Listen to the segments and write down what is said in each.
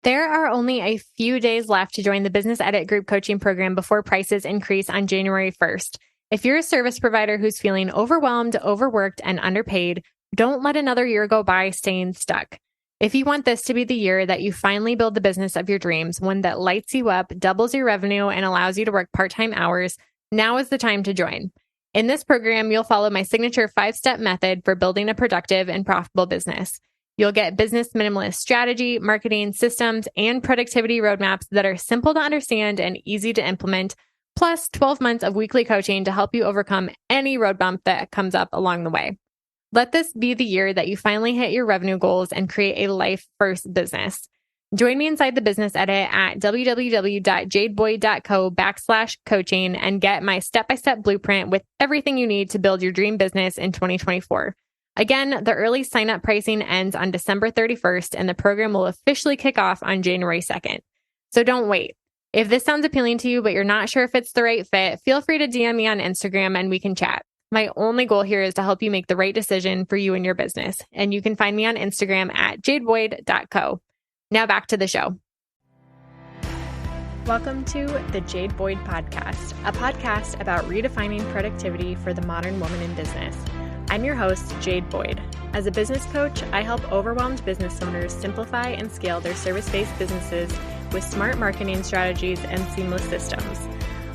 There are only a few days left to join the Business Edit Group coaching program before prices increase on January 1st. If you're a service provider who's feeling overwhelmed, overworked, and underpaid, don't let another year go by staying stuck. If you want this to be the year that you finally build the business of your dreams, one that lights you up, doubles your revenue, and allows you to work part-time hours, now is the time to join. In this program, you'll follow my signature 5-step method for building a productive and profitable business. You'll get business minimalist strategy, marketing systems, and productivity roadmaps that are simple to understand and easy to implement, plus 12 months of weekly coaching to help you overcome any road bump that comes up along the way. Let this be the year that you finally hit your revenue goals and create a life first business. Join me inside the Business Edit at www.jadeboyd.co/coaching and get my step-by-step blueprint with everything you need to build your dream business in 2024. Again, the early sign-up pricing ends on December 31st, and the program will officially kick off on January 2nd. So don't wait. If this sounds appealing to you, but you're not sure if it's the right fit, feel free to DM me on Instagram and we can chat. My only goal here is to help you make the right decision for you and your business. And you can find me on Instagram at jadeboyd.co. Now back to the show. Welcome to the Jade Boyd Podcast, a podcast about redefining productivity for the modern woman in business. I'm your host, Jade Boyd. As a business coach, I help overwhelmed business owners simplify and scale their service-based businesses with smart marketing strategies and seamless systems.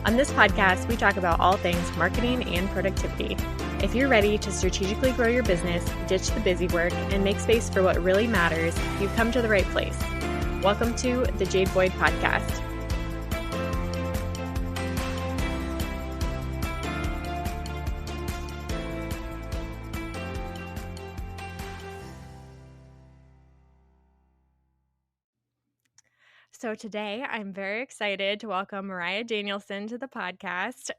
On this podcast, we talk about all things marketing and productivity. If you're ready to strategically grow your business, ditch the busy work, and make space for what really matters, you've come to the right place. Welcome to the Jade Boyd Podcast. So today I'm very excited to welcome Mariah Danielsen to the podcast.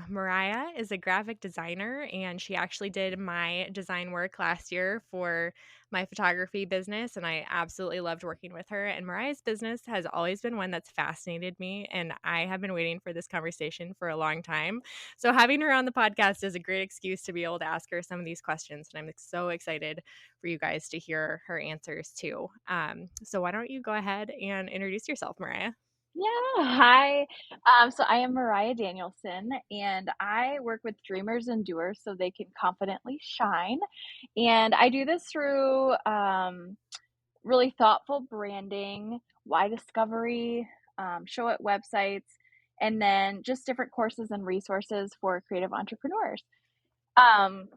Mariah is a graphic designer, and she actually did my design work last year for my photography business, and I absolutely loved working with her. And Mariah's business has always been one that's fascinated me, and I have been waiting for this conversation for a long time. So having her on the podcast is a great excuse to be able to ask her some of these questions, and I'm so excited for you guys to hear her answers too. So why don't you go ahead and introduce yourself, Mariah? Yeah, hi. So I am Mariah Danielsen, and I work with dreamers and doers so they can confidently shine. And I do this through really thoughtful branding, why discovery, show it websites, and then just different courses and resources for creative entrepreneurs. Um,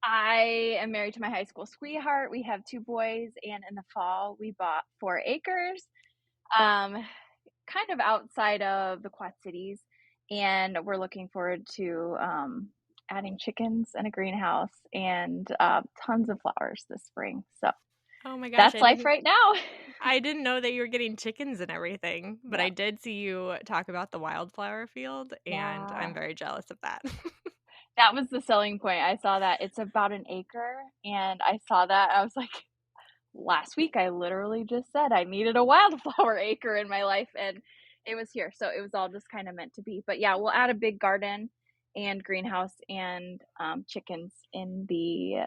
I am married to my high school sweetheart. We have two boys, and in the fall, we bought 4 acres. Um, Kind of outside of the Quad Cities, and we're looking forward to adding chickens and a greenhouse and tons of flowers this spring. So Oh my gosh, that's life right now. I didn't know that you were getting chickens and everything, but I Yeah. did see you talk about the wildflower field, and I'm Yeah. very jealous of that. That was the selling point. I saw that it's about an acre, and I saw that. I was like, last week I literally just said I needed a wildflower acre in my life, and it was here. So it was all just kind of meant to be. But yeah, we'll add a big garden and greenhouse and chickens in the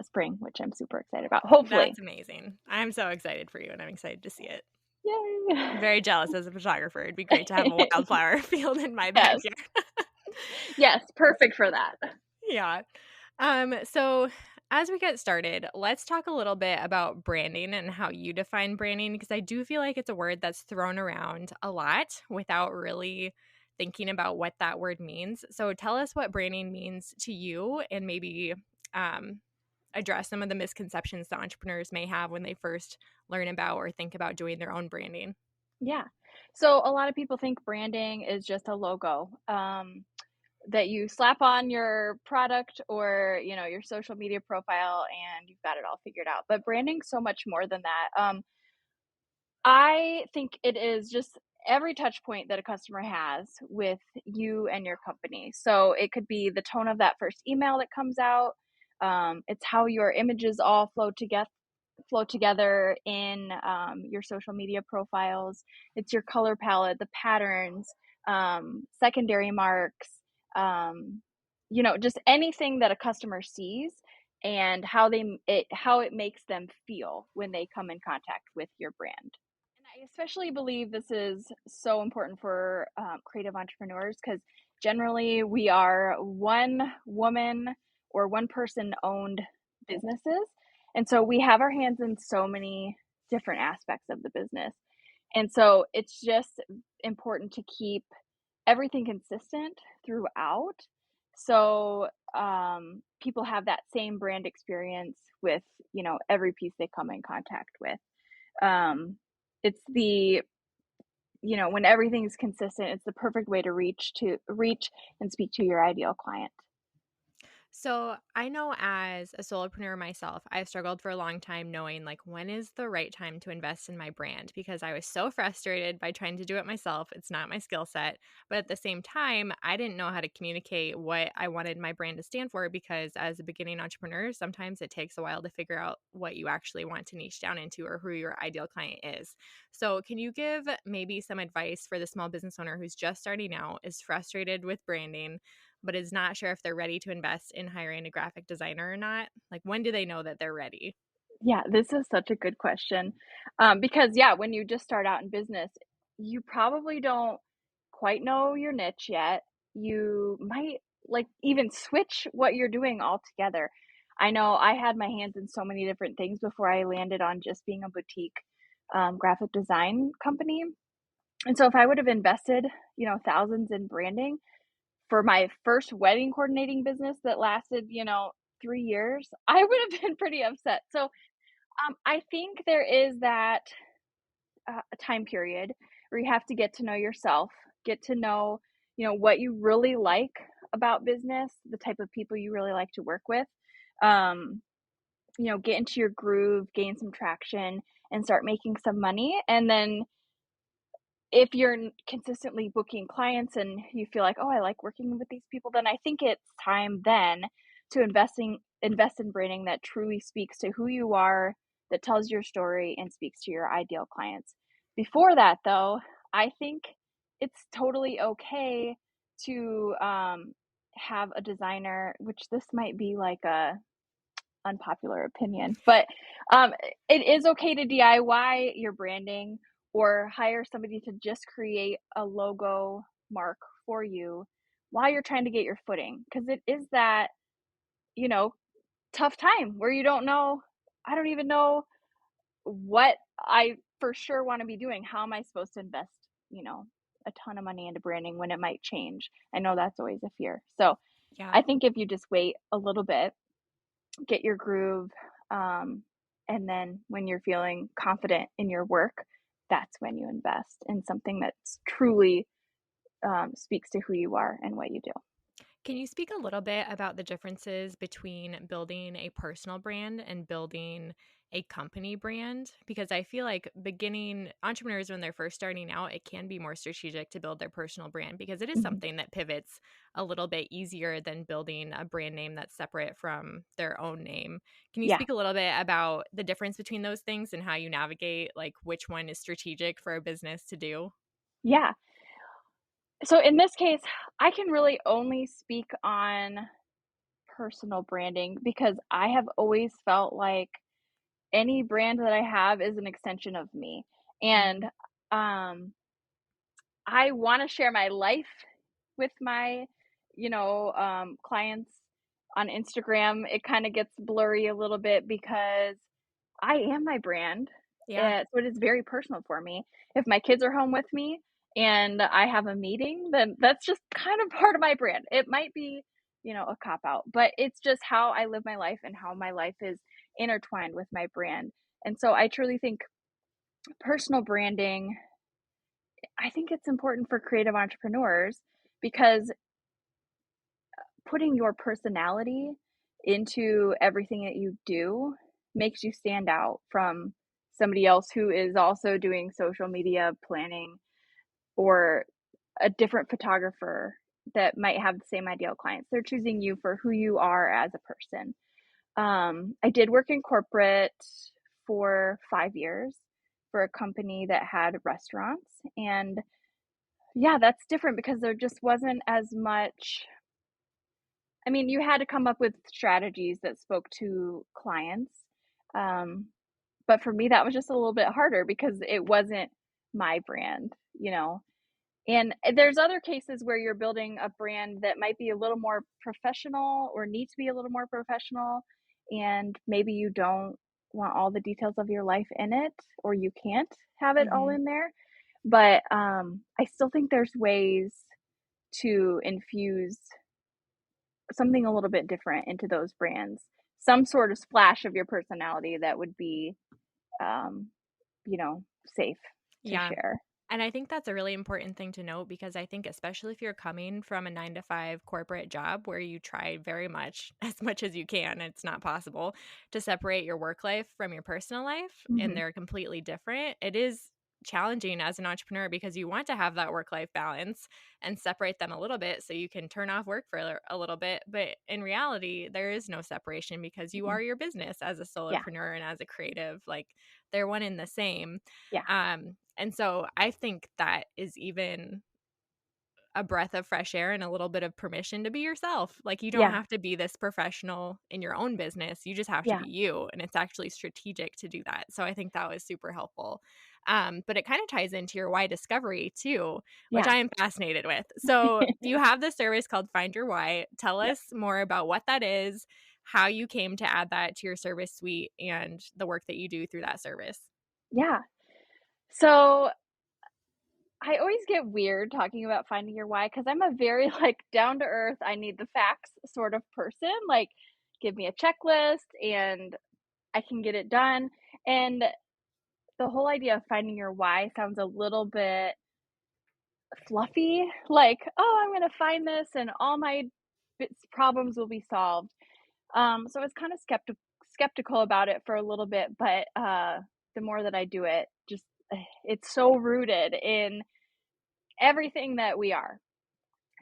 spring, which I'm super excited about. Hopefully. That's amazing. I'm so excited for you, and I'm excited to see it. I'm Yay. very jealous as a photographer. It'd be great to have a wildflower field in my Yes. backyard. Yes. Perfect for that. Yeah. So as we get started, let's talk a little bit about branding and how you define branding, because I do feel like it's a word that's thrown around a lot without really thinking about what that word means. So tell us what branding means to you, and maybe um, address some of the misconceptions that entrepreneurs may have when they first learn about or think about doing their own branding. Yeah. So a lot of people think branding is just a logo. That you slap on your product or your social media profile and you've got it all figured out, but branding's so much more than that. I think it is just every touch point that a customer has with you and your company. So it could be the tone of that first email that comes out. It's how your images all flow together in your social media profiles. It's your color palette, the patterns, secondary marks, just anything that a customer sees and how it makes them feel when they come in contact with your brand. I especially believe this is so important for creative entrepreneurs because generally we are one woman or one person owned businesses. And so we have our hands in so many different aspects of the business. And so it's just important to keep everything consistent throughout. So people have that same brand experience with, every piece they come in contact with. Um, it's the when everything's consistent, it's the perfect way to reach and speak to your ideal client. So I know as a solopreneur myself, I've struggled for a long time knowing like when is the right time to invest in my brand because I was so frustrated by trying to do it myself. It's not my skill set. But at the same time, I didn't know how to communicate what I wanted my brand to stand for because as a beginning entrepreneur, sometimes it takes a while to figure out what you actually want to niche down into or who your ideal client is. So can you give maybe some advice for the small business owner who's just starting out, is frustrated with branding, but is not sure if they're ready to invest in hiring a graphic designer or not? Like, when do they know that they're ready? Yeah, this is such a good question. Because, yeah, when you just start out in business, you probably don't quite know your niche yet. You might like even switch what you're doing altogether. I know I had my hands in so many different things before I landed on just being a boutique graphic design company. And so if I would have invested, thousands in branding for my first wedding coordinating business that lasted, 3 years, I would have been pretty upset. So I think there is that a time period where you have to get to know yourself, get to know, what you really like about business, the type of people you really like to work with. Um, get into your groove, gain some traction, and start making some money. And then if you're consistently booking clients and you feel like, oh, I like working with these people, then I think it's time then to invest in branding that truly speaks to who you are, that tells your story and speaks to your ideal clients. Before that, though, I think it's totally okay to have a designer, which this might be like a unpopular opinion, but um, it is okay to DIY your branding or hire somebody to just create a logo mark for you while you're trying to get your footing. Because it is that, you know, tough time where you don't know, I don't even know what I for sure want to be doing. How am I supposed to invest, a ton of money into branding when it might change? I know that's always a fear. So Yeah. I think if you just wait a little bit, get your groove. And then when you're feeling confident in your work, that's when you invest in something that's truly speaks to who you are and what you do. Can you speak a little bit about the differences between building a personal brand and building a company brand? Because I feel like beginning entrepreneurs, when they're first starting out, it can be more strategic to build their personal brand because it is Mhm. something that pivots a little bit easier than building a brand name that's separate from their own name. Can you Yeah, speak a little bit about the difference between those things and how you navigate like which one is strategic for a business to do? yeah. So in this case, I can really only speak on personal branding because I have always felt like any brand that I have is an extension of me. And Mm, um, I want to share my life with my, clients on Instagram. It kind of gets blurry a little bit because I am my brand. yeah. So it is very personal for me. If my kids are home with me and I have a meeting, then that's just kind of part of my brand. It might be, a cop out, but it's just how I live my life and how my life is intertwined with my brand. And so I truly think personal branding, I think it's important for creative entrepreneurs because putting your personality into everything that you do makes you stand out from somebody else who is also doing social media planning or a different photographer that might have the same ideal clients. They're choosing you for who you are as a person. I did work in corporate for 5 years for a company that had restaurants. And yeah, that's different because there just wasn't as much. I mean, you had to come up with strategies that spoke to clients. Um, but for me, that was just a little bit harder because it wasn't. my brand, you know? And there's other cases where you're building a brand that might be a little more professional or needs to be a little more professional, and maybe you don't want all the details of your life in it, or you can't have it all Mhm. in there. But I still think there's ways to infuse something a little bit different into those brands. Some sort of splash of your personality that would be, um, safe to Yeah. share. And I think that's a really important thing to note because I think, especially if you're coming from a 9 to 5 corporate job where you try very much as you can, it's not possible to separate your work life from your personal life and Mhm. they're completely different. It is challenging as an entrepreneur because you want to have that work life balance and separate them a little bit so you can turn off work for a little bit. But in reality, there is no separation because you Mhm. are your business as a Yeah. solopreneur and as a creative. Like they're one and the same. Yeah. And so I think that is even a breath of fresh air and a little bit of permission to be yourself. Like you don't Yeah. have to be this professional in your own business. You just have to Yeah. be you. And it's actually strategic to do that. So I think that was super helpful. But it kind of ties into your why discovery too, which Yeah. I am fascinated with. So you have this service called Find Your Why. Tell Yep. us more about what that is, how you came to add that to your service suite, and the work that you do through that service. Yeah. So I always get weird talking about finding your why because I'm a very like down to earth, I need the facts sort of person. Like, give me a checklist and I can get it done. And the whole idea of finding your why sounds a little bit fluffy. Like, oh, I'm going to find this and all my problems will be solved. So I was kind of skeptical about it for a little bit, but the more that I do it, just it's so rooted in everything that we are.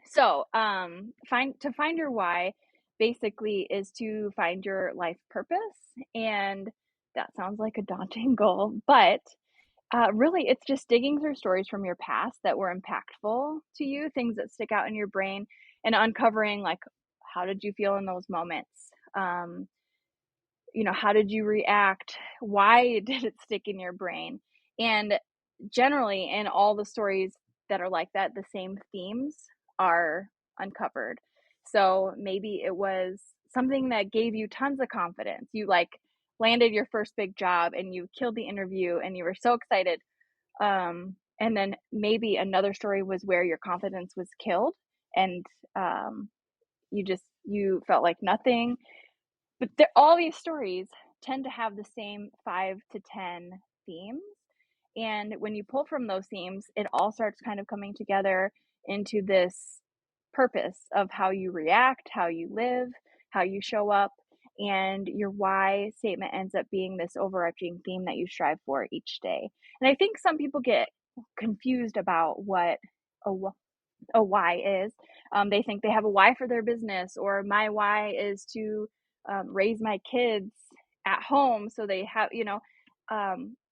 So, find your why basically is to find your life purpose, and that sounds like a daunting goal, but really, it's just digging through stories from your past that were impactful to you, things that stick out in your brain, and uncovering like how did you feel in those moments? Um, how did you react? Why did it stick in your brain? And generally, in all the stories that are like that, the same themes are uncovered. So maybe it was something that gave you tons of confidence. You like landed your first big job and you killed the interview and you were so excited. And then maybe another story was where your confidence was killed and um, you felt like nothing, but all these stories tend to have the same 5 to 10 themes, and when you pull from those themes, it all starts kind of coming together into this purpose of how you react, how you live, how you show up, and your why statement ends up being this overarching theme that you strive for each day. And I think some people get confused about what a a why is. They think they have a why for their business, or my why is to raise my kids at home. So they have,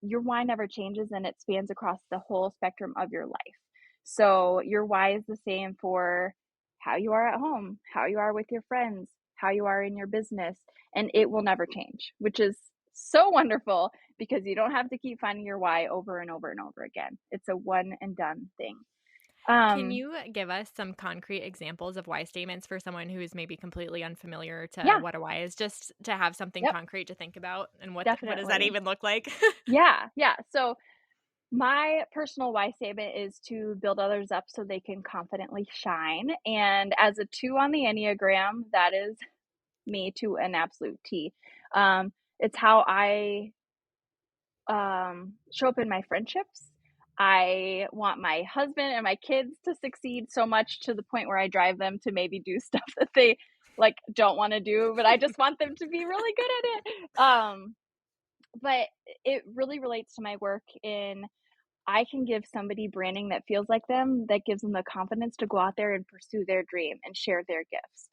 your why never changes and it spans across the whole spectrum of your life. So your why is the same for how you are at home, how you are with your friends, how you are in your business, and it will never change, which is so wonderful because you don't have to keep finding your why over and over and over again. It's a one and done thing. Can Um, you give us some concrete examples of why statements for someone who is maybe completely unfamiliar to yeah, what a why is, just to have something yep, concrete to think about and what does that definitely. even look like? Yeah, yeah. So my personal why statement is to build others up so they can confidently shine. And as a 2 on the Enneagram, that is me to an absolute T. It's how I show up in my friendships. I want my husband and my kids to succeed so much to the point where I drive them to maybe do stuff that they like don't want to do, but I just want them to be really good at it. But it really relates to my work in I can give somebody branding that feels like them, that gives them the confidence to go out there and pursue their dream and share their gifts.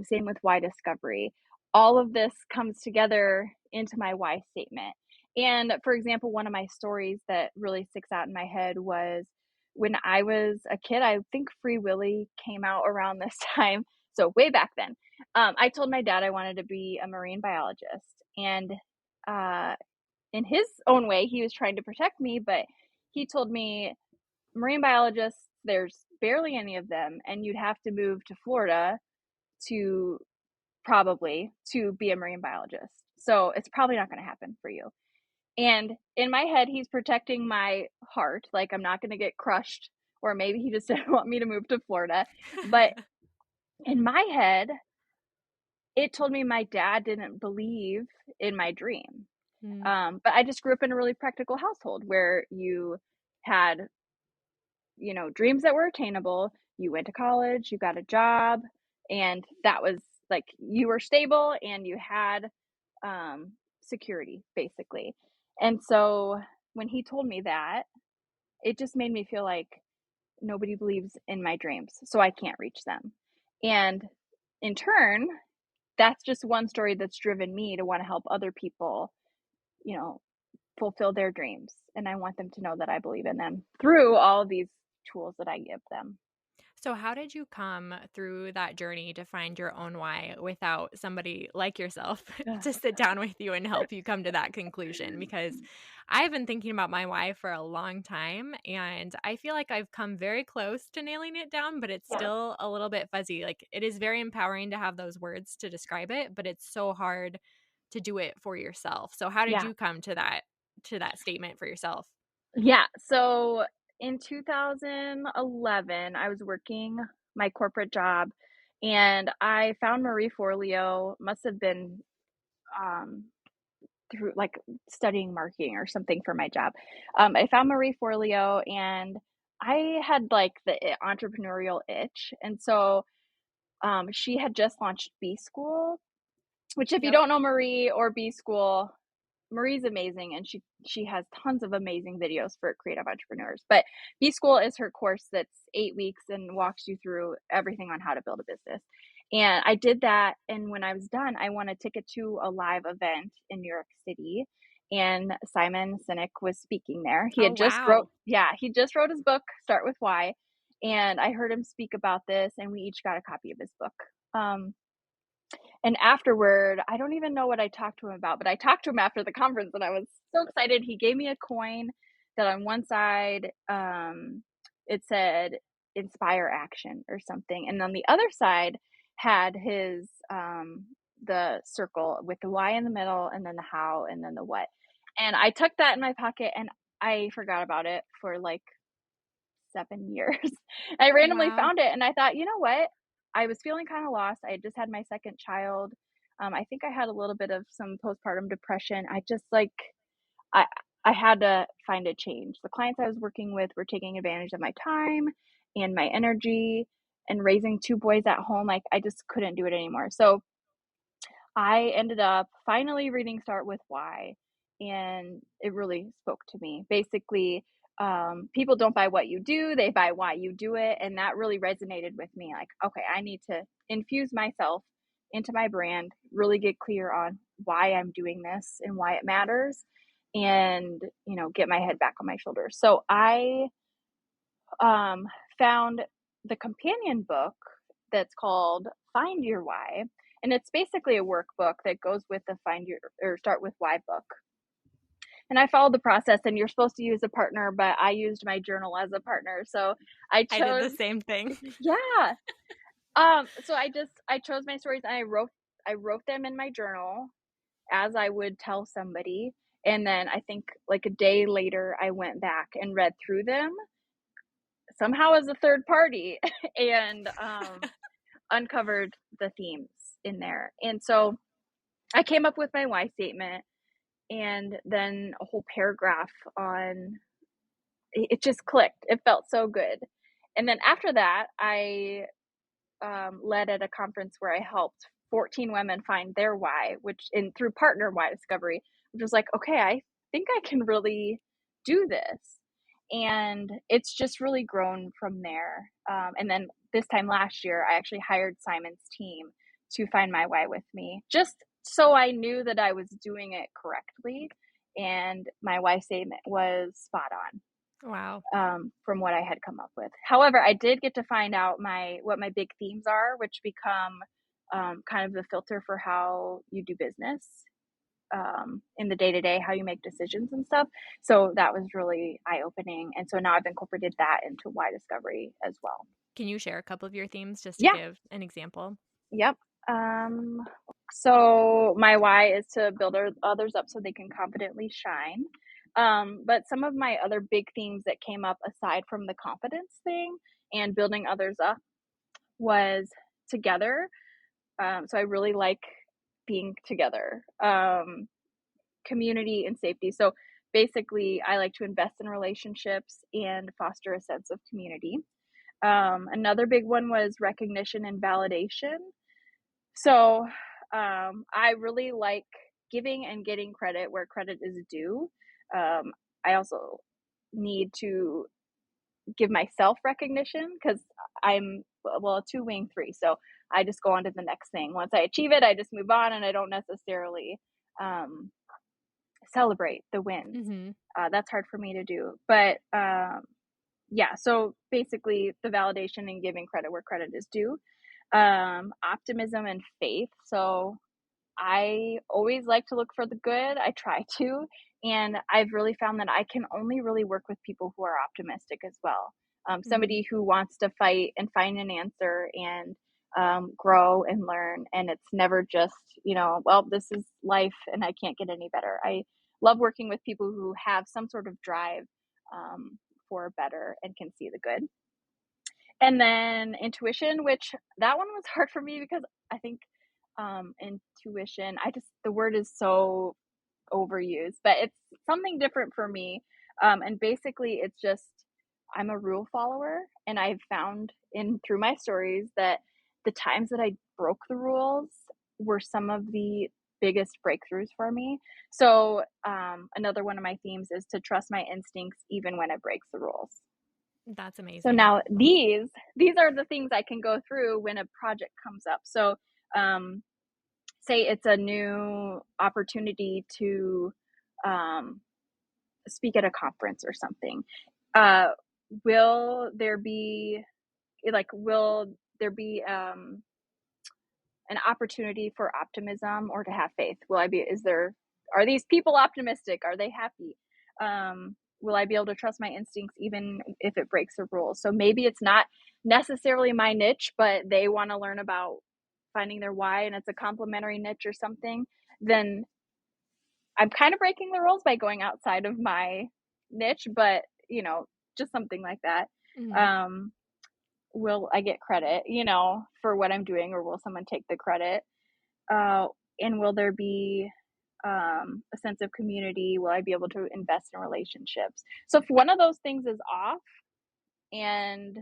Same with why discovery. All of this comes together into my why statement. And for example, one of my stories that really sticks out in my head was when I was a kid. I think Free Willy came out around this time. So, way back then, I told my dad I wanted to be a marine biologist. And uh, in his own way, he was trying to protect me, but he told me marine biologists, there's barely any of them, and you'd have to move to Florida to probably to be a marine biologist. So it's probably not going to happen for you. And in my head, he's protecting my heart. Like I'm not going to get crushed, or maybe he just didn't want me to move to Florida. But in my head, it told me my dad didn't believe in my dream. Mm. But I just grew up in a really practical household where you had, dreams that were attainable. You went to college, you got a job, and that was like you were stable and you had security basically. And so when he told me that, it just made me feel like nobody believes in my dreams, so I can't reach them. And in turn, that's just one story that's driven me to want to help other people, you know, fulfill their dreams. And I want them to know that I believe in them through all of these tools that I give them. So, how did you come through that journey to find your own why without somebody like yourself to sit down with you and help you come to that conclusion? Because I've been thinking about my why for a long time, and I feel like I've come very close to nailing it down, but it's Yeah. still a little bit fuzzy. Like, it is very empowering to have those words to describe it, but it's so hard to do it for yourself. So, how did Yeah. you come to that statement for yourself? Yeah. So in 2011, I was working my corporate job and I found Marie Forleo, must have been um, through like studying marketing or something for my job. I found Marie Forleo and I had like the entrepreneurial itch. And so she had just launched B School, which if you Yep. don't know Marie or B School, Marie's amazing and she has tons of amazing videos for creative entrepreneurs. But B School is her course that's 8 weeks and walks you through everything on how to build a business. And I did that, and when I was done, I won a ticket to a live event in New York City, and Simon Sinek was speaking there. Oh, wow. He just wrote his book, Start with Why, and I heard him speak about this, and we each got a copy of his book. Um, and afterward, I don't even know what I talked to him about, but I talked to him after the conference and I was so excited. He gave me a coin that on one side, it said inspire action or something. And on the other side had the circle with the why in the middle and then the how and then the what. And I took that in my pocket and I forgot about it for like 7 years. I randomly Wow. found it and I thought, you know what? I was feeling kind of lost. I had just had my second child. I think I had a little bit of some postpartum depression. I just like I I had to find a change. The clients I was working with were taking advantage of my time and my energy and raising two boys at home. Like I just couldn't do it anymore. So I ended up finally reading Start with Why, and it really spoke to me. Basically, people don't buy what you do, they buy why you do it. And that really resonated with me. Like, okay, I need to infuse myself into my brand, really get clear on why I'm doing this and why it matters, and, get my head back on my shoulders. So I um, found the companion book that's called Find Your Why. And it's basically a workbook that goes with the Find Your or Start with Why book. And I followed the process, and you're supposed to use a partner, but I used my journal as a partner. So I I did the chose, same thing. yeah. So I chose my stories and I wrote them in my journal as I would tell somebody. And then I think like a day later, I went back and read through them somehow as a third party and uncovered the themes in there. And so I came up with my why statement and then a whole paragraph on it just clicked. It felt so good. And then after that, I led at a conference where I helped 14 women find their why, which in through partner why discovery, which was like, okay, I think I can really do this. And it's just really grown from there. And then this time last year, I actually hired Simon's team to find my why with me, just so I knew that I was doing it correctly. And my why statement was spot on Wow. from what I had come up with. However, I did get to find out what my big themes are, which become kind of the filter for how you do business. in the day-to-day, how you make decisions and stuff. So that was really eye-opening. And so now I've incorporated that into why discovery as well. Can you share a couple of your themes just to Yeah. give an example? Yep. So my why is to build others up so they can confidently shine. But some of my other big themes that came up aside from the confidence thing and building others up was together. So I really like being together. Community and safety. So basically, I like to invest in relationships and foster a sense of community. Another big one was recognition and validation. So I really like giving and getting credit where credit is due. I also need to give myself recognition because I'm, well, a two wing three. So I just go on to the next thing. Once I achieve it, I just move on and I don't necessarily um, celebrate the wins. Mm-hmm. That's hard for me to do. But yeah, so basically the validation and giving credit where credit is due. Optimism and faith. So I always like to look for the good. I try to. And I've really found that I can only really work with people who are optimistic as well. Mm-hmm. Somebody who wants to fight and find an answer and grow and learn. And it's never just, well, this is life and I can't get any better. I love working with people who have some sort of drive for better and can see the good. And then intuition, which that one was hard for me because I think intuition, the word is so overused, but it's something different for me. And basically it's just, I'm a rule follower, and I've found in through my stories that the times that I broke the rules were some of the biggest breakthroughs for me. So another one of my themes is to trust my instincts even when it breaks the rules. That's So amazing. now these are the things I can go through when a project comes up. So um, say it's a new opportunity to speak at a conference or something. Uh, will there be will there be an opportunity for optimism or to have faith? Are these people optimistic? Are they happy? Will I be able to trust my instincts even if it breaks the rules? So maybe it's not necessarily my niche, but they want to learn about finding their why and it's a complementary niche or something. Then I'm kind of breaking the rules by going outside of my niche, but just something like that. Mm-hmm. Um, will I get credit, for what I'm doing, or will someone take the credit? Uh, and will there be a sense of community? Will I be able to invest in relationships? So if one of those things is off, and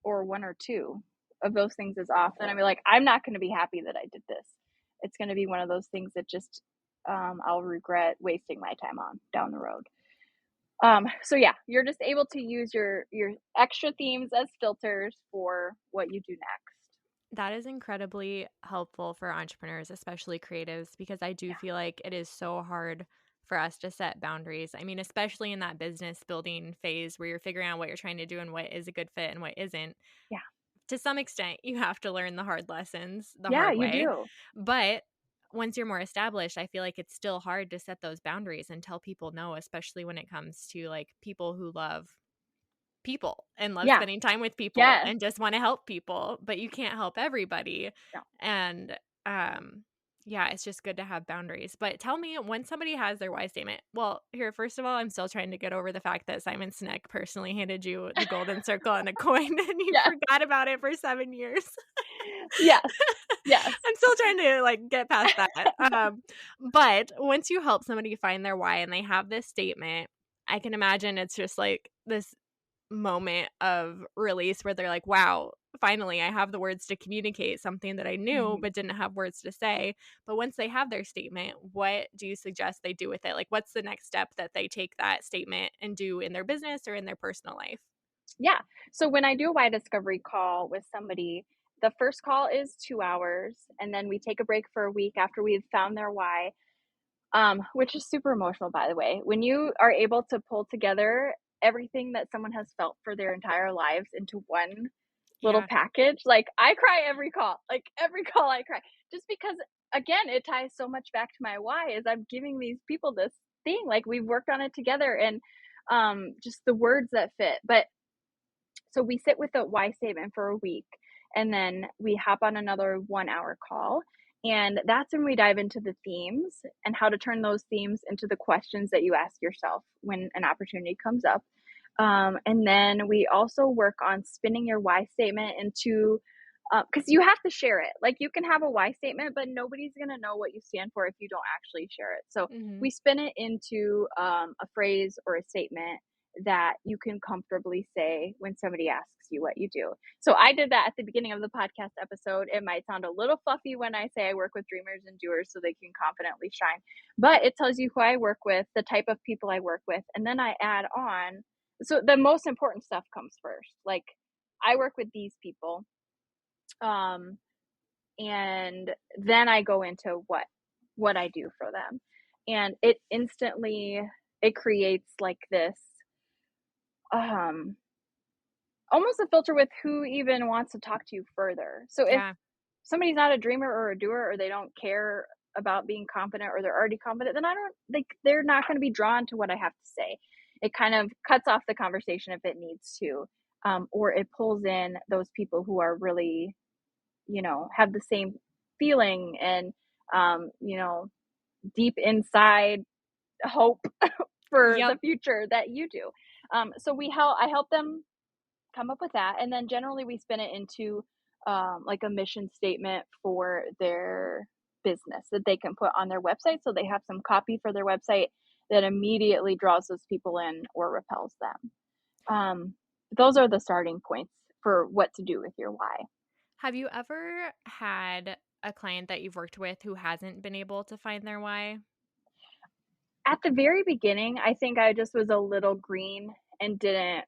or one or two of those things is off, then I'm not going to be happy that I did this. It's going to be one of those things that just I'll regret wasting my time on down the road. So yeah, you're just able to use your extra themes as filters for what you do next. That is incredibly helpful for entrepreneurs, especially creatives, because I do Yeah. feel like it is so hard for us to set boundaries. I mean, especially in that business building phase where you're figuring out what you're trying to do and what is a good fit and what isn't. Yeah. To some extent, you have to learn the hard lessons the Yeah, hard you way. do. But once you're more established, I feel like it's still hard to set those boundaries and tell people no, especially when it comes to like people who love people and love Yeah. spending time with people Yes. and just want to help people, but you can't help everybody. No. And yeah, it's just good to have boundaries. But tell me, when somebody has their why statement, well, here, first of all, I'm still trying to get over the fact that Simon Sinek personally handed you the golden circle and a coin and you Yes. forgot about it for 7 years. Yes. Yes. I'm still trying to like get past that. But once you help somebody find their why and they have this statement, I can imagine it's just like this moment of release where they're like, wow, finally I have the words to communicate something that I knew Mhm. but didn't have words to say. But once they have their statement, what do you suggest they do with it? Like, what's the next step that they take that statement and do in their business or in their personal life? Yeah. So when I do a why discovery call with somebody, the first call is 2 hours, and then we take a break for a week after we've found their why, which is super emotional, by the way. When you are able to pull together everything that someone has felt for their entire lives into one little Yeah. package, like I cry every call, like every call I cry, just because again, it ties so much back to my why is I'm giving these people this thing, like we've worked on it together and just the words that fit. But so we sit with a why statement for a week and then we hop on another 1 hour call. And that's when we dive into the themes and how to turn those themes into the questions that you ask yourself when an opportunity comes up. And then we also work on spinning your why statement into, because you have to share it. Like you can have a why statement, but nobody's going to know what you stand for if you don't actually share it. So Hmm. we spin it into a phrase or a statement that you can comfortably say when somebody asks you what you do. So I did that at the beginning of the podcast episode. It might sound a little fluffy when I say I work with dreamers and doers so they can confidently shine, but it tells you who I work with, the type of people I work with, and then I add on. So the most important stuff comes first. Like I work with these people, um, and then I go into what I do for them, and it instantly it creates like this um almost a filter with who even wants to talk to you further. So if Yeah. somebody's not a dreamer or a doer or they don't care about being confident or they're already confident, then I don't like they're not going to be drawn to what I have to say. It kind of cuts off the conversation if it needs to, or it pulls in those people who are really, have the same feeling and, you know, deep inside hope for Yep. the future that you do. So I help them come up with that, and then generally we spin it into like a mission statement for their business that they can put on their website, so they have some copy for their website that immediately draws those people in or repels them. Those are the starting points for what to do with your why. Have you ever had a client that you've worked with who hasn't been able to find their why? At the very beginning, I think I just was a little green and didn't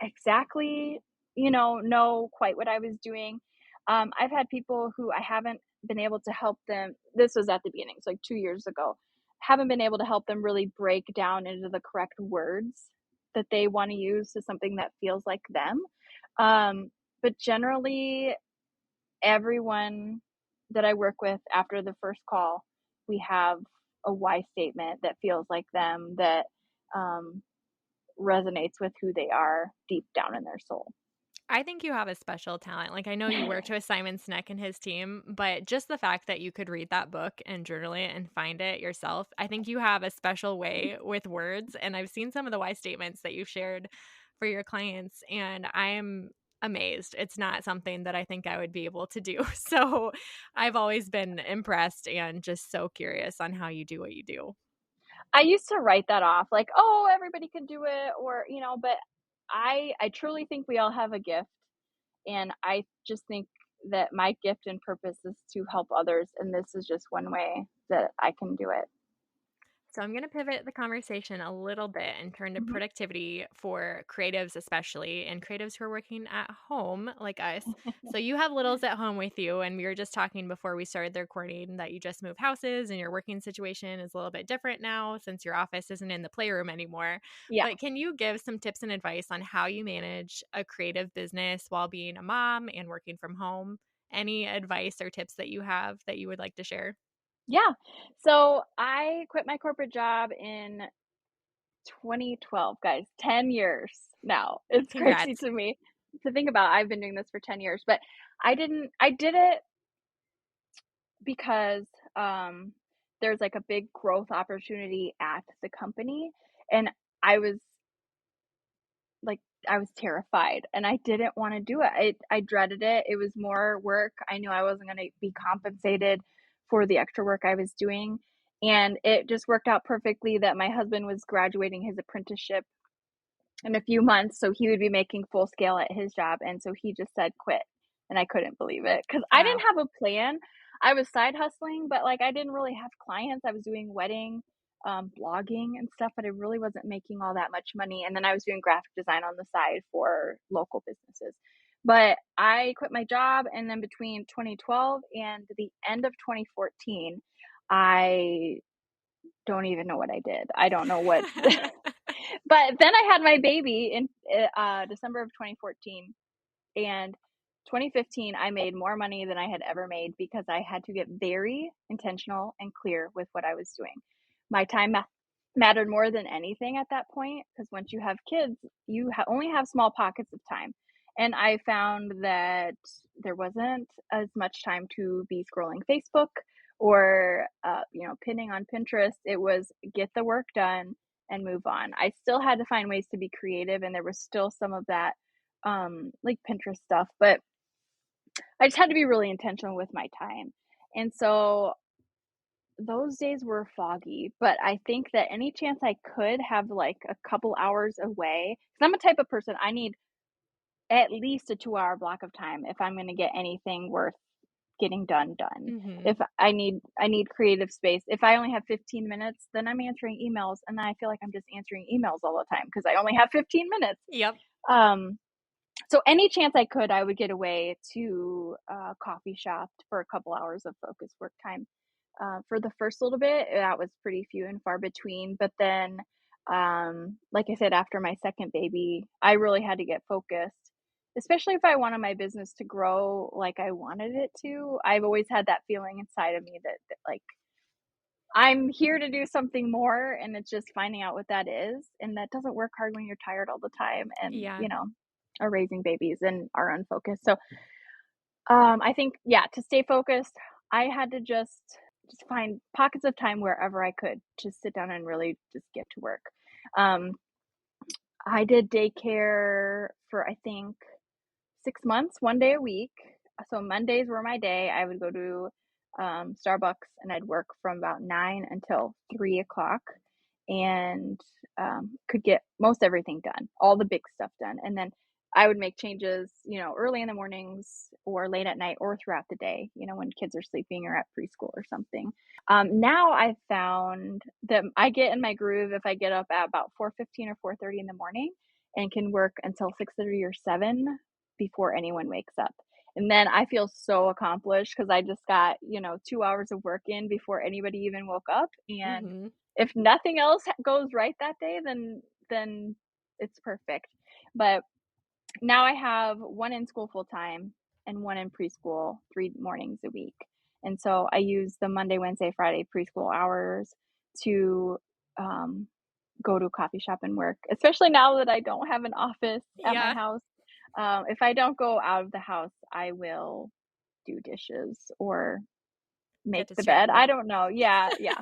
exactly, know quite what I was doing. I've had people who I haven't been able to help them. This was at the beginning, so like 2 years ago. Haven't been able to help them really break down into the correct words that they want to use to something that feels like them. But generally, everyone that I work with after the first call, we have a why statement that feels like them, that um, resonates with who they are deep down in their soul. I think you have a special talent. Like, I know you worked with Simon Sinek and his team, but just the fact that you could read that book and journal it and find it yourself, I think you have a special way with words. And I've seen some of the why statements that you've shared for your clients, and I'm amazed. It's not something that I think I would be able to do. So I've always been impressed and just so curious on how you do what you do. I used to write that off like, oh, everybody can do it, or but I truly think we all have a gift, and I just think that my gift and purpose is to help others, and this is just one way that I can do it. So I'm going to pivot the conversation a little bit and turn to Mhm. productivity for creatives, especially, and creatives who are working at home like us. So you have littles at home with you, and we were just talking before we started the recording that you just moved houses and your working situation is a little bit different now since your office isn't in the playroom anymore. Yeah. But can you give some tips and advice on how you manage a creative business while being a mom and working from home? Any advice or tips that you have that you would like to share? Yeah. So I quit my corporate job in 2012, guys. 10 years now. It's crazy Congrats. to me to think about. I've been doing this for 10 years, but I did it because there's like a big growth opportunity at the company, and I was like I was terrified and I didn't want to do it. I dreaded it. It was more work. I knew I wasn't going to be compensated for the extra work I was doing. And it just worked out perfectly that my husband was graduating his apprenticeship in a few months, so he would be making full scale at his job, and so he just said quit, and I couldn't believe it because I Wow. didn't have a plan. I was side hustling, but like I didn't really have clients. I was doing wedding blogging and stuff, but I really wasn't making all that much money, and then I was doing graphic design on the side for local businesses. But I quit my job, and then between 2012 and the end of 2014, I don't even know what I did. I don't know what but then I had my baby in December of 2014, and 2015, I made more money than I had ever made because I had to get very intentional and clear with what I was doing. My time mattered more than anything at that point because once you have kids, you only have small pockets of time. And I found that there wasn't as much time to be scrolling Facebook or, pinning on Pinterest. It was get the work done and move on. I still had to find ways to be creative, and there was still some of that, like Pinterest stuff, but I just had to be really intentional with my time. And so those days were foggy, but I think that any chance I could have like a couple hours away, because I'm a type of person, I need at least a 2 hour block of time if I'm going to get anything worth getting done. Mm-hmm. If I need creative space. If I only have 15 minutes, then I'm answering emails and I feel like I'm just answering emails all the time because I only have 15 minutes. Yep. Um, so any chance I could, I would get away to a coffee shop for a couple hours of focused work time. For the first little bit, that was pretty few and far between. But then, like I said, after my second baby, I really had to get focused, especially if I wanted my business to grow like I wanted it to. I've always had that feeling inside of me that like I'm here to do something more, and it's just finding out what that is. And that doesn't work hard when you're tired all the time and, Yeah. are raising babies and are unfocused. So, I think, yeah, to stay focused, I had to just find pockets of time wherever I could to sit down and really just get to work. Um, I did daycare for I think 6 months, 1 day a week. So Mondays were my day. I would go to Starbucks and I'd work from about 9 until 3 o'clock and could get most everything done, all the big stuff done. And then I would make changes, early in the mornings or late at night or throughout the day, when kids are sleeping or at preschool or something. Now I've found that I get in my groove if I get up at about 4:15 or 4:30 in the morning and can work until 6:30 or 7 before anyone wakes up. And then I feel so accomplished because I just got, 2 hours of work in before anybody even woke up. And Mm-hmm. if nothing else goes right that day, then it's perfect. But now I have one in school full time and one in preschool 3 mornings a week. And so I use the Monday, Wednesday, Friday preschool hours to um, go to a coffee shop and work, especially now that I don't have an office at my Yeah. house. If I don't go out of the house, I will do dishes or Get make the bed. I distracted. don't know. Yeah, yeah.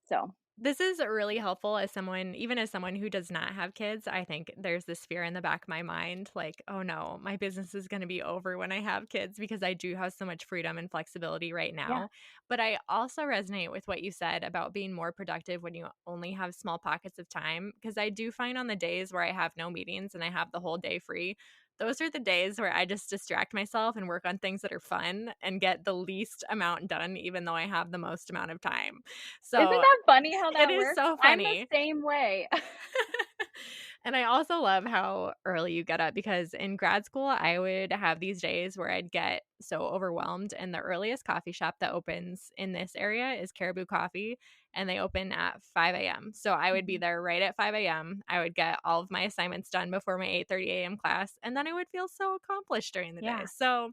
So, This is really helpful as someone, even as someone who does not have kids. I think there's this fear in the back of my mind, like, oh no, my business is going to be over when I have kids because I do have so much freedom and flexibility right yeah. now. But I also resonate with what you said about being more productive when you only have small pockets of time. Because I do find on the days where I have no meetings and I have the whole day free, those are the days where I just distract myself and work on things that are fun and get the least amount done, even though I have the most amount of time. Isn't So that funny how it that is works? so I'm the funny. same way. And I also love how early you get up because in grad school, I would have these days where I'd get so overwhelmed. And the earliest coffee shop that opens in this area is Caribou Coffee, and they open at 5 a.m. So I would be Mhm. there right at 5 a.m. I would get all of my assignments done before my 8:30 a.m. class, and then I would feel so accomplished during the day. Yeah. So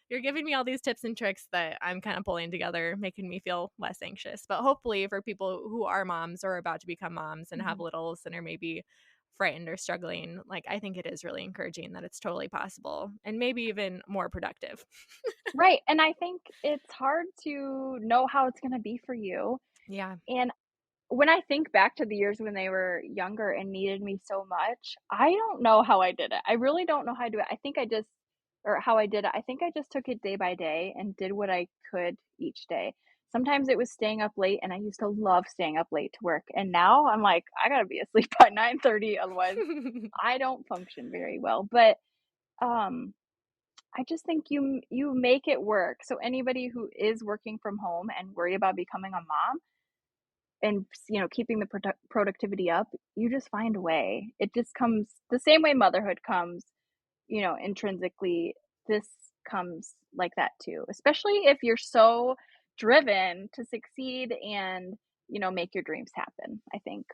you're giving me all these tips and tricks that I'm kind of pulling together, making me feel less anxious. But hopefully, for people who are moms or about to become moms and have Mhm. littles and are maybe frightened or struggling, like I think it is really encouraging that it's totally possible and maybe even more productive. Right. And I think it's hard to know how it's going to be for you. Yeah. And when I think back to the years when they were younger and needed me so much, I don't know how I did it. I really don't know how to do it. I think I just or how I did it. I think I just took it day by day and did what I could each day. Sometimes it was staying up late and I used to love staying up late to work. And now I'm like, I gotta be asleep by 9:30, otherwise I don't function very well. But um I just think you make it work. So anybody who is working from home and worried about becoming a mom and keeping the productivity up, you just find a way. It just comes the same way motherhood comes, intrinsically. This comes like that too, especially if you're so driven to succeed and make your dreams happen, I think.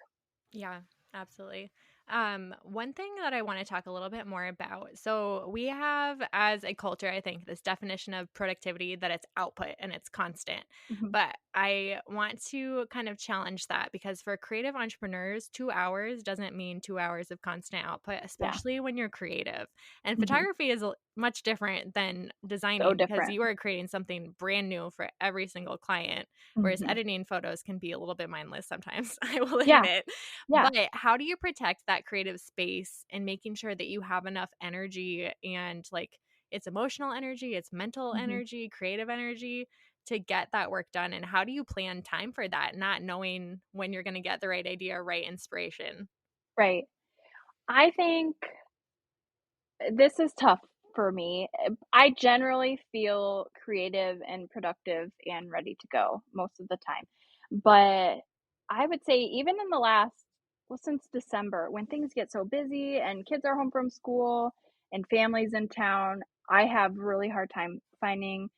Yeah, absolutely. One thing that I want to talk a little bit more about. So we have as a culture, I think, this definition of productivity that it's output and it's constant. Mhm. But I want to kind of challenge that because for creative entrepreneurs, 2 hours doesn't mean 2 hours of constant output, Yeah. especially when you're creative. And Mhm. photography is much different than So designing because different. you are creating something brand new for every single client, whereas Mhm. editing photos can be a little bit mindless sometimes, I will Yeah. admit. Yeah. But how do you protect that creative space and making sure that you have enough energy and like it's emotional energy, it's mental Mhm. energy, creative energy to get that work done? And how do you plan time for that, not knowing when you're going to get the right idea, right inspiration? Right. I think this is tough for me. I generally feel creative and productive and ready to go most of the time. But I would say even in the last, well, since December, when things get so busy and kids are home from school and families in town, I have really hard time finding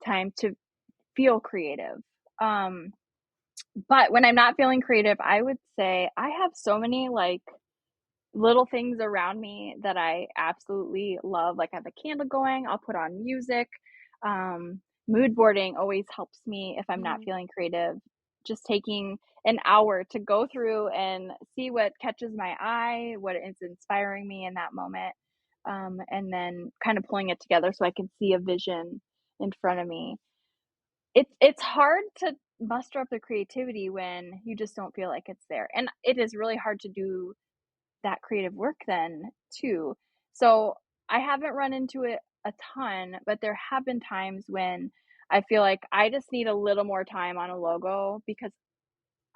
time to feel creative. Um, but when I'm not feeling creative, I would say I have so many like little things around me that I absolutely love. Like I have a candle going, I'll put on music. Mood boarding always helps me if I'm not Mm. feeling creative. Just taking an hour to go through and see what catches my eye, what is inspiring me in that moment, and then kind of pulling it together so I can see a vision in front of me. It's hard to muster up the creativity when you just don't feel like it's there, and it is really hard to do that creative work then too. So I haven't run into it a ton, but there have been times when I feel like I just need a little more time on a logo because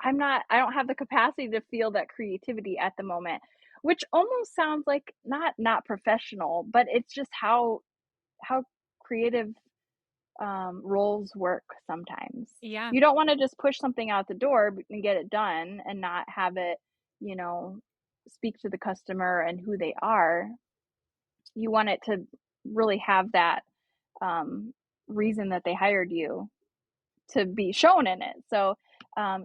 I don't have the capacity to feel that creativity at the moment, which almost sounds like not professional, but it's just how creative roles work sometimes. Yeah. You don't want to just push something out the door and get it done and not have it, you know, speak to the customer and who they are. You want it to really have that um, reason that they hired you to be shown in it. So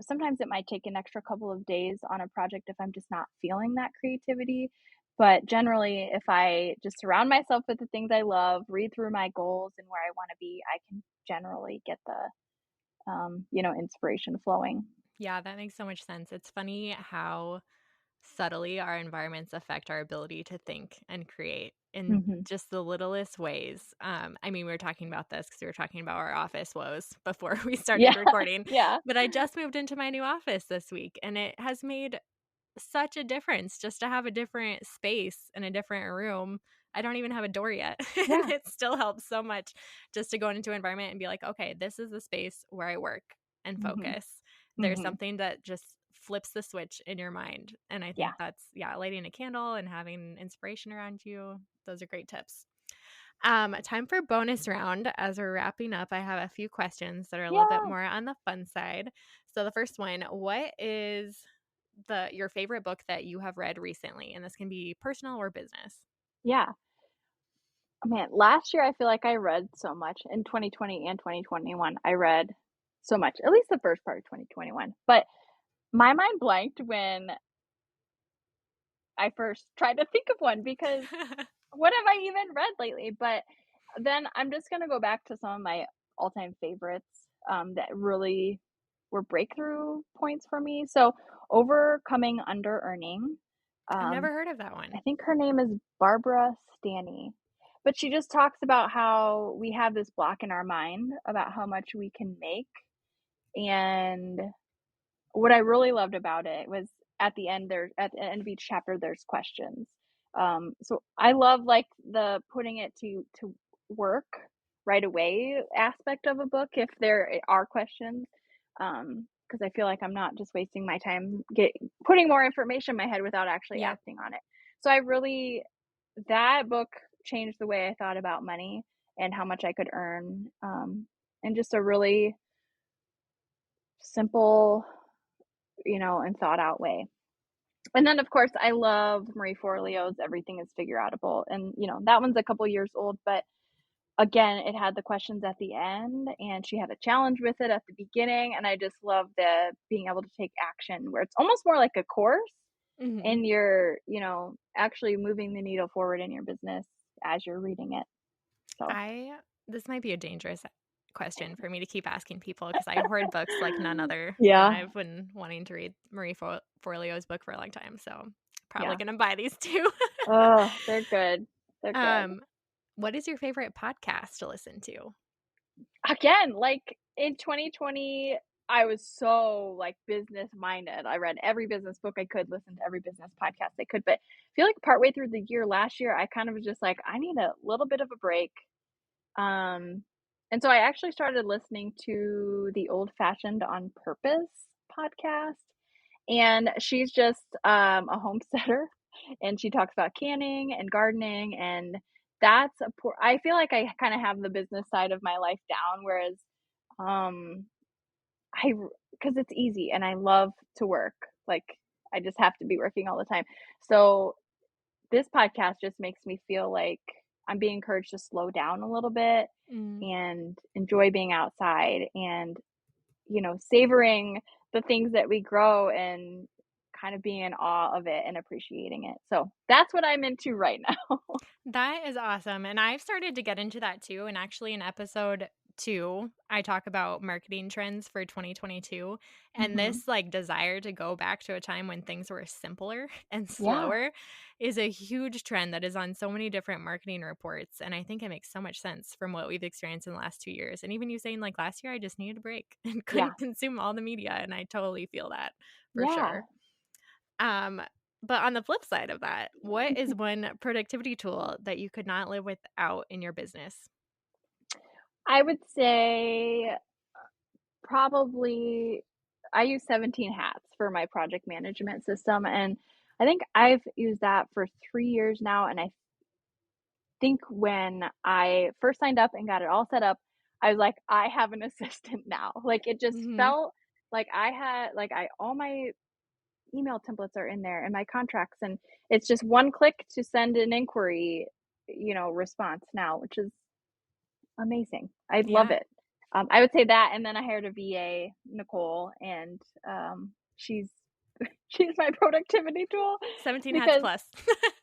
sometimes it might take an extra couple of days on a project if I'm just not feeling that creativity. But generally, if I just surround myself with the things I love, read through my goals and where I want to be, I can generally get the inspiration flowing. Yeah, that makes so much sense. It's funny how subtly our environments affect our ability to think and create in Hmm. just the littlest ways. I mean, we were talking about this because we were talking about our office woes before we Yeah, started recording, yeah, but I just moved into my new office this week and it has made such a difference just to have a different space in a different room. I don't even have a door yet. And yeah. it still helps so much just to go into an environment and be like, okay, this is the space where I work and Hmm. focus. There's Hmm. something that just flips the switch in your mind. And I Yeah, think that's, yeah, lighting a candle and having inspiration around you. Those are great tips. Time for bonus round. As we're wrapping up, I have a few questions that are a little bit yeah, more on the fun side. So the first one, what is the your favorite book that you have read recently? And this can be personal or business. yeah. Man, last year I feel like I read so much. In 2020 and 2021, I read so much, at least the first part of 2021. But my mind blanked when I first tried to think of one because what have I even read lately? But then I'm just gonna go back to some of my all-time favorites, that really were breakthrough points for me. So, Overcoming Under-Earning, I've um, never heard of that I one. think her name is Barbara Stanny, but she just talks about how we have this block in our mind about how much we can make, and what I really loved about it was at the end of each chapter there's questions. So I love like the putting it to work right away aspect of a book if there are questions. Because I feel like I'm not just wasting my time putting more information in my head without actually Yep. acting on it. So I really that book changed the way I thought about money and how much I could earn. And just a really simple, and thought out way. And then, of course, I love Marie Forleo's Everything is Figure Outable. And, that one's a couple years old, but again, it had the questions at the end and she had a challenge with it at the beginning. And I just love the being able to take action where it's almost more like a course Hmm. and you're, actually moving the needle forward in your business as you're reading it. So, I this might be a dangerous question for me to keep asking people because I hoard books like none other, and yeah. I've been wanting to read Marie Forleo's book for a long time, so probably Yeah. gonna buy these two. Oh, they're good. They're good. um, what is your favorite podcast to listen to? Again, like in 2020, I was so like business minded. I read every business book I could, listened to every business podcast I could. But I feel like partway through the year last year, I kind of was just like, I need a little bit of a break. Um, and so I actually started listening to the Old Fashioned on Purpose podcast. And she's just a homesteader and she talks about canning and gardening. And I feel like I kind of have the business side of my life down, whereas um, I, because it's easy and I love to work. Like, I just have to be working all the time. So this podcast just makes me feel like I'm being encouraged to slow down a little bit Mm. and enjoy being outside and, savoring the things that we grow and kind of being in awe of it and appreciating it. So that's what I'm into right now. That is awesome. And I've started to get into that too. And actually, in episode 2, I talk about marketing trends for 2022. And hmm this like desire to go back to a time when things were simpler and Yeah. slower is a huge trend that is on so many different marketing reports. And I think it makes so much sense from what we've experienced in the last 2 years. And even you saying like last year, I just needed a break and Yeah. couldn't consume all the media. And I totally feel that for Yeah. sure. Um, but on the flip side of that, what is one productivity tool that you could not live without in your business? I would say probably I use 17 hats for my project management system. And I think I've used that for 3 years now. And I think when I first signed up and got it all set up, I was like, I have an assistant now. Like it just Mhm. felt like all my email templates are in there and my contracts, and it's just one click to send an inquiry, response now, which is amazing. I love Yeah. it. I would say that, and then I hired a VA, Nicole, and she's she's my productivity tool 17 hats because plus.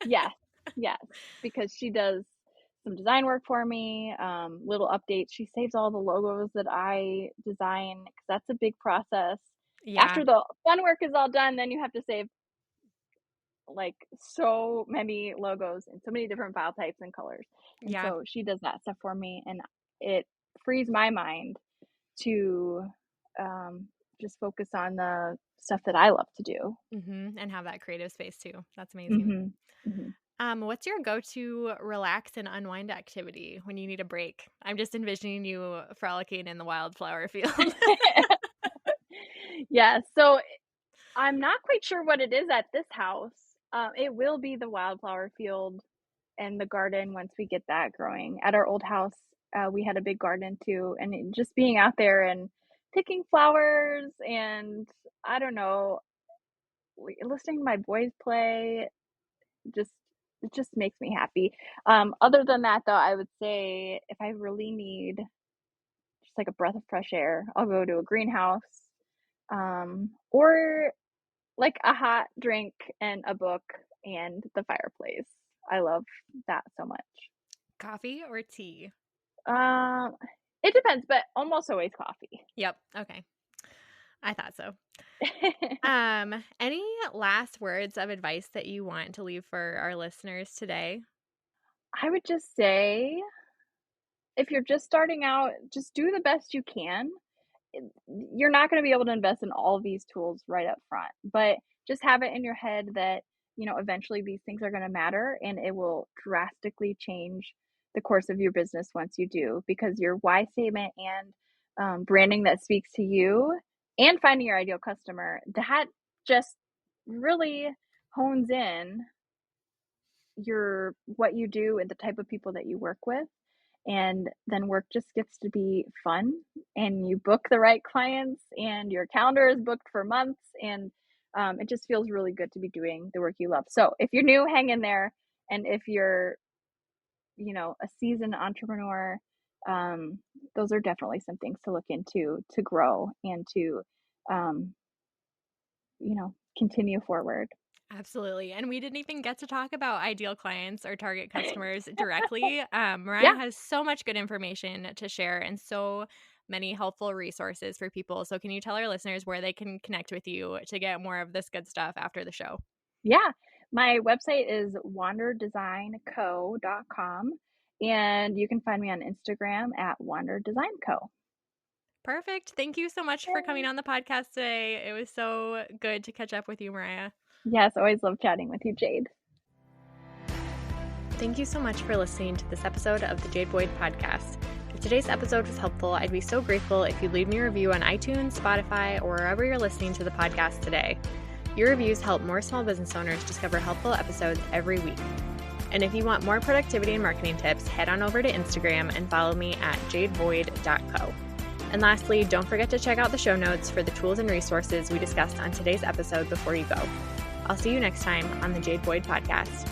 yes, yes, because she does some design work for me, little updates. She saves all the logos that I design because that's a big process. Yeah. After the fun work is all done, then you have to save like so many logos and so many different file types and colors. And Yeah. so she does that stuff for me, and it frees my mind to um, just focus on the stuff that I love to do. And have that creative space too. That's amazing. hmm hmm What's your go-to relax and unwind activity when you need a break? I'm just envisioning you frolicking in the wildflower field. Yeah, so I'm not quite sure what it is at this house. It will be the wildflower field and the garden once we get that growing. At our old house, we had a big garden too, and just being out there and picking flowers and I don't know, listening to my boys play, just it just makes me happy. Other than that, though, I would say if I really need just like a breath of fresh air, I'll go to a greenhouse, or like a hot drink and a book and the fireplace. I love that so much. Coffee or tea? Um, it depends, but almost always coffee. Yep. Okay. I thought so. Any last words of advice that you want to leave for our listeners today? I would just say if you're just starting out, just do the best you can. You're not going to be able to invest in all of these tools right up front, but just have it in your head that, eventually these things are going to matter and it will drastically change the course of your business once you do, because your why statement and branding that speaks to you and finding your ideal customer, that just really hones in your what you do and the type of people that you work with, and then work just gets to be fun and you book the right clients and your calendar is booked for months, and it just feels really good to be doing the work you love. So if you're new, hang in there, and if you're a seasoned entrepreneur, um, those are definitely some things to look into to grow and to um, continue forward. Absolutely. And we didn't even get to talk about ideal clients or target customers directly. Mariah Yeah. has so much good information to share and so many helpful resources for people. So, can you tell our listeners where they can connect with you to get more of this good stuff after the show? Yeah. My website is wanderdesignco.com, and you can find me on Instagram at wanderdesignco. Perfect. Thank you so much for coming Yay. on the podcast today. It was so good to catch up with you, Mariah. Yes, always love chatting with you, Jade. Thank you so much for listening to this episode of the Jade Boyd podcast. If today's episode was helpful, I'd be so grateful if you'd leave me a review on iTunes, Spotify, or wherever you're listening to the podcast today. Your reviews help more small business owners discover helpful episodes every week. And if you want more productivity and marketing tips, head on over to Instagram and follow me at jadeboyd.co. And lastly, don't forget to check out the show notes for the tools and resources we discussed on today's episode before you go. I'll see you next time on the Jade Boyd podcast.